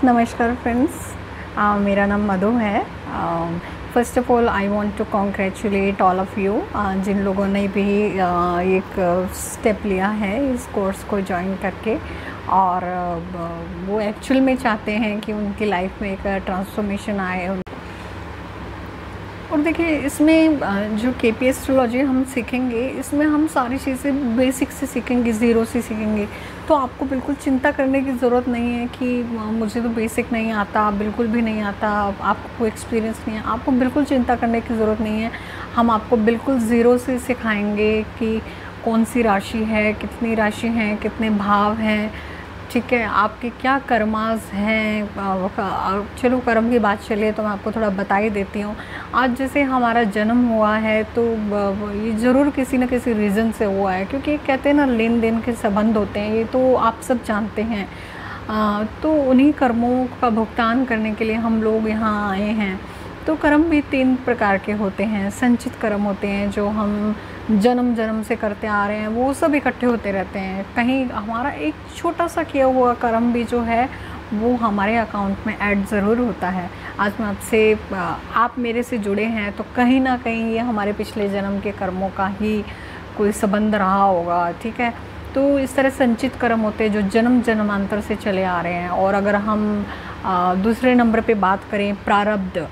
नमस्कार फ्रेंड्स, मेरा नाम मधु है। First of all I want to congratulate all of you जिन लोगों ने भी एक स्टेप लिया है इस कोर्स को ज्वाइन करके, और वो एक्चुअल में चाहते हैं कि उनकी लाइफ में एक ट्रांसफॉर्मेशन आए। और देखिए, इसमें जो केपी एस्ट्रोलॉजी हम सीखेंगे, इसमें हम सारी चीज़ें बेसिक से सीखेंगे, ज़ीरो से सीखेंगे। तो आपको बिल्कुल चिंता करने की ज़रूरत नहीं है कि मुझे तो बेसिक नहीं आता, बिल्कुल भी नहीं आता, आपको कोई एक्सपीरियंस नहीं है। आपको बिल्कुल चिंता करने की ज़रूरत नहीं है। हम आपको बिल्कुल ज़ीरो से सिखाएंगे कि कौन सी राशि है, कितनी राशि हैं, कितने भाव हैं, ठीक है, आपके क्या कर्मास हैं। चलो कर्म की बात चले तो मैं आपको थोड़ा बता ही देती हूँ। आज जैसे हमारा जन्म हुआ है तो ये ज़रूर किसी न किसी रीज़न से हुआ है, क्योंकि कहते हैं ना, लेन देन के संबंध होते हैं, ये तो आप सब जानते हैं। तो उन्हीं कर्मों का भुगतान करने के लिए हम लोग यहाँ आए हैं। तो कर्म भी 3 प्रकार के होते हैं। संचित कर्म होते हैं जो हम जन्म जन्म से करते आ रहे हैं, वो सब इकट्ठे होते रहते हैं। कहीं हमारा एक छोटा सा किया हुआ कर्म भी जो है वो हमारे अकाउंट में ऐड ज़रूर होता है। आज मैं आपसे, आप मेरे से जुड़े हैं तो कहीं ना कहीं ये हमारे पिछले जन्म के कर्मों का ही कोई संबंध रहा होगा, ठीक है। तो इस तरह संचित कर्म होते हैं जो जन्म जन्मांतर से चले आ रहे हैं। और अगर हम दूसरे नंबर पे बात करें प्रारब्ध,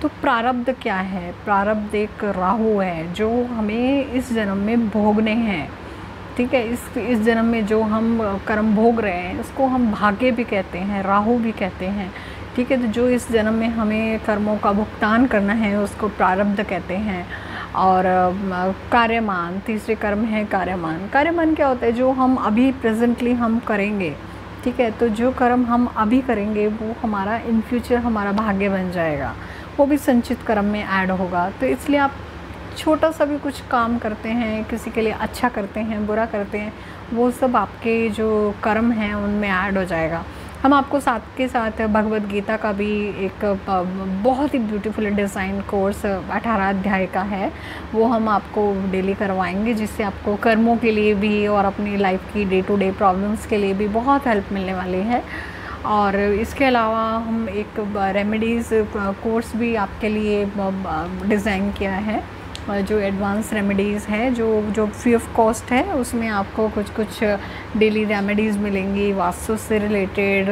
तो प्रारब्ध क्या है? प्रारब्ध एक राहु है जो हमें इस जन्म में भोगने हैं, ठीक है। इस जन्म में जो हम कर्म भोग रहे हैं उसको हम भाग्य भी कहते हैं, राहु भी कहते हैं, ठीक है। तो जो इस जन्म में हमें कर्मों का भुगतान करना है उसको प्रारब्ध कहते हैं। और कार्यमान, तीसरे कर्म है कार्यमान। कार्यमान क्या होता है? जो हम अभी प्रेजेंटली हम करेंगे, ठीक है। तो जो कर्म हम अभी करेंगे वो हमारा इन फ्यूचर हमारा भाग्य बन जाएगा, वो भी संचित कर्म में ऐड होगा। तो इसलिए आप छोटा सा भी कुछ काम करते हैं, किसी के लिए अच्छा करते हैं, बुरा करते हैं, वो सब आपके जो कर्म हैं उनमें ऐड हो जाएगा। हम आपको साथ के साथ भगवत गीता का भी एक बहुत ही ब्यूटीफुल डिज़ाइन कोर्स 18 अध्याय का है, वो हम आपको डेली करवाएंगे, जिससे आपको कर्मों के लिए भी और अपनी लाइफ की डे टू डे प्रॉब्लम्स के लिए भी बहुत हेल्प मिलने वाली है। और इसके अलावा हम एक रेमेडीज़ कोर्स भी आपके लिए डिज़ाइन किया है, जो एडवांस रेमेडीज़ है, जो फ्री ऑफ कॉस्ट है। उसमें आपको कुछ डेली रेमेडीज़ मिलेंगी, वास्तु से रिलेटेड,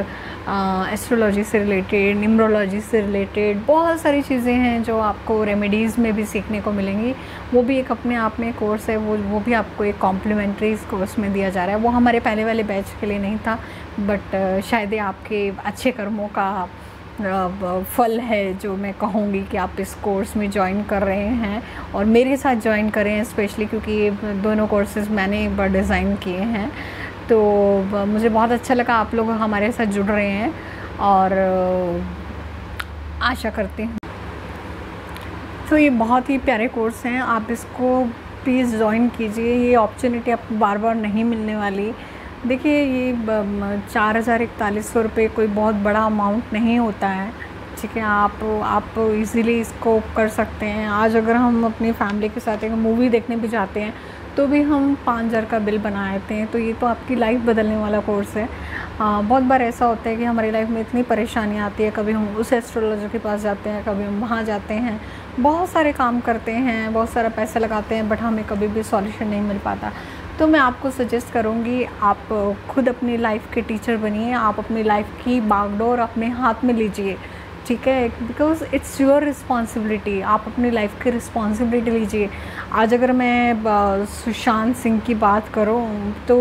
एस्ट्रोलॉजी से रिलेटेड, न्यूमरोलॉजी से रिलेटेड, बहुत सारी चीज़ें हैं जो आपको रेमेडीज़ में भी सीखने को मिलेंगी। वो भी एक अपने आप में कोर्स है, वो भी आपको एक कॉम्प्लीमेंट्री इस कोर्स में दिया जा रहा है। वो हमारे पहले वाले बैच के लिए नहीं था, बट शायद ये आपके अच्छे कर्मों का फल है जो मैं कहूँगी कि आप इस कोर्स में ज्वाइन कर रहे हैं और मेरे साथ ज्वाइन करें हैं, स्पेशली क्योंकि ये दोनों कोर्सेज़ मैंने एक बार डिज़ाइन किए हैं। तो मुझे बहुत अच्छा लगा आप लोग हमारे साथ जुड़ रहे हैं, और आशा करती हूँ। तो ये बहुत ही प्यारे कोर्स हैं, आप इसको प्लीज़ ज्वाइन कीजिए। ये अपॉर्चुनिटी आपको बार बार नहीं मिलने वाली। देखिए, ये 4,041 रुपये कोई बहुत बड़ा अमाउंट नहीं होता है, ठीक है। आप इजीली इसको कर सकते हैं। आज अगर हम अपनी फैमिली के साथ एक मूवी देखने भी जाते हैं तो भी हम 5,000 का बिल बना देते हैं। तो ये तो आपकी लाइफ बदलने वाला कोर्स है। बहुत बार ऐसा होता है कि हमारी लाइफ में इतनी परेशानी आती है, कभी हम उस एस्ट्रोलॉजर के पास जाते हैं, कभी हम वहाँ जाते हैं, बहुत सारे काम करते हैं, बहुत सारा पैसा लगाते हैं, बट हमें कभी भी सॉल्यूशन नहीं मिल पाता। तो मैं आपको सजेस्ट करूँगी, आप खुद अपनी लाइफ के टीचर बनिए, आप अपनी लाइफ की बागडोर अपने हाथ में लीजिए, ठीक है। बिकॉज़ इट्स योर रिस्पॉन्सिबिलिटी, आप अपनी लाइफ की रिस्पॉन्सिबिलिटी लीजिए। आज अगर मैं सुशांत सिंह की बात करूँ तो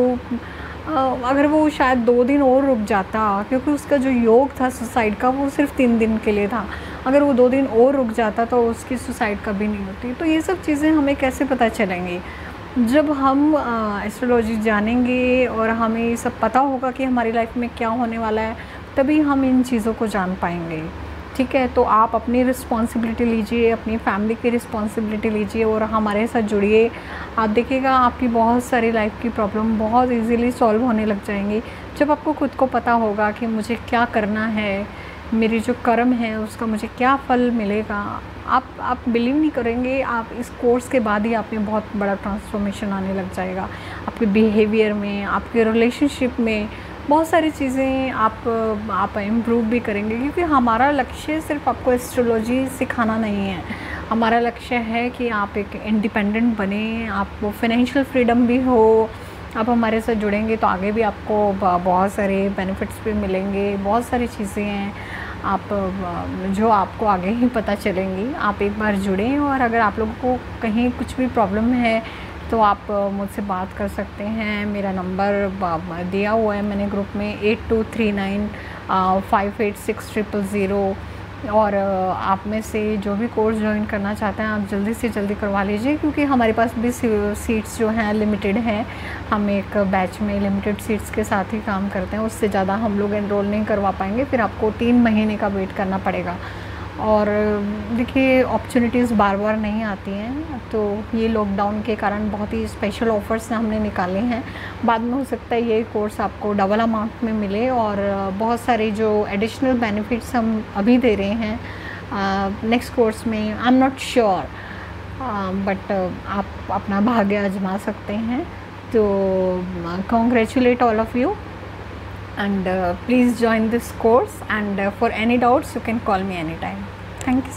अगर वो शायद 2 दिन और रुक जाता, क्योंकि उसका जो योग था सुसाइड का वो सिर्फ 3 दिन के लिए था, अगर वो 2 दिन और रुक जाता तो उसकी सुसाइड कभी नहीं होती। तो ये सब चीज़ें हमें कैसे पता चलेंगी? जब हम एस्ट्रोलॉजी जानेंगे और हमें ये सब पता होगा कि हमारी लाइफ में क्या होने वाला है, तभी हम इन चीज़ों को जान पाएंगे, ठीक है। तो आप अपनी रिस्पॉन्सिबिलिटी लीजिए, अपनी फैमिली की रिस्पॉन्सिबिलिटी लीजिए और हमारे साथ जुड़िए। आप देखिएगा आपकी बहुत सारी लाइफ की प्रॉब्लम बहुत इजीली सॉल्व होने लग जाएंगी, जब आपको खुद को पता होगा कि मुझे क्या करना है, मेरी जो कर्म है उसका मुझे क्या फल मिलेगा। आप बिलीव नहीं करेंगे, आप इस कोर्स के बाद ही आप में बहुत बड़ा ट्रांसफॉर्मेशन आने लग जाएगा, आपके बिहेवियर में, आपके रिलेशनशिप में, बहुत सारी चीज़ें आप इम्प्रूव भी करेंगे, क्योंकि हमारा लक्ष्य सिर्फ आपको एस्ट्रोलॉजी सिखाना नहीं है। हमारा लक्ष्य है कि आप एक इंडिपेंडेंट बने, आपको फाइनेंशियल फ्रीडम भी हो। आप हमारे साथ जुड़ेंगे तो आगे भी आपको बहुत सारे बेनिफिट्स भी मिलेंगे, बहुत सारी चीज़ें हैं आप जो आपको आगे ही पता चलेंगी। आप एक बार जुड़ें, और अगर आप लोगों को कहीं कुछ भी प्रॉब्लम है तो आप मुझसे बात कर सकते हैं। मेरा नंबर दिया हुआ है मैंने ग्रुप में, 8239586000। और आप में से जो भी कोर्स ज्वाइन करना चाहते हैं आप जल्दी से जल्दी करवा लीजिए, क्योंकि हमारे पास भी सीट्स जो हैं लिमिटेड हैं। हम एक बैच में लिमिटेड सीट्स के साथ ही काम करते हैं, उससे ज़्यादा हम लोग एनरोल नहीं करवा पाएंगे, फिर आपको 3 महीने का वेट करना पड़ेगा। और देखिए, अपॉर्चुनिटीज़ बार बार नहीं आती हैं, तो ये लॉकडाउन के कारण बहुत ही स्पेशल ऑफ़र्स हमने निकाले हैं। बाद में हो सकता है ये कोर्स आपको डबल अमाउंट में मिले, और बहुत सारे जो एडिशनल बेनिफिट्स हम अभी दे रहे हैं नेक्स्ट कोर्स में, I am not sure, but आप अपना भाग्य आजमा सकते हैं। तो congratulate all of you, and please join this course, and for any doubts you can call me anytime. Thank you.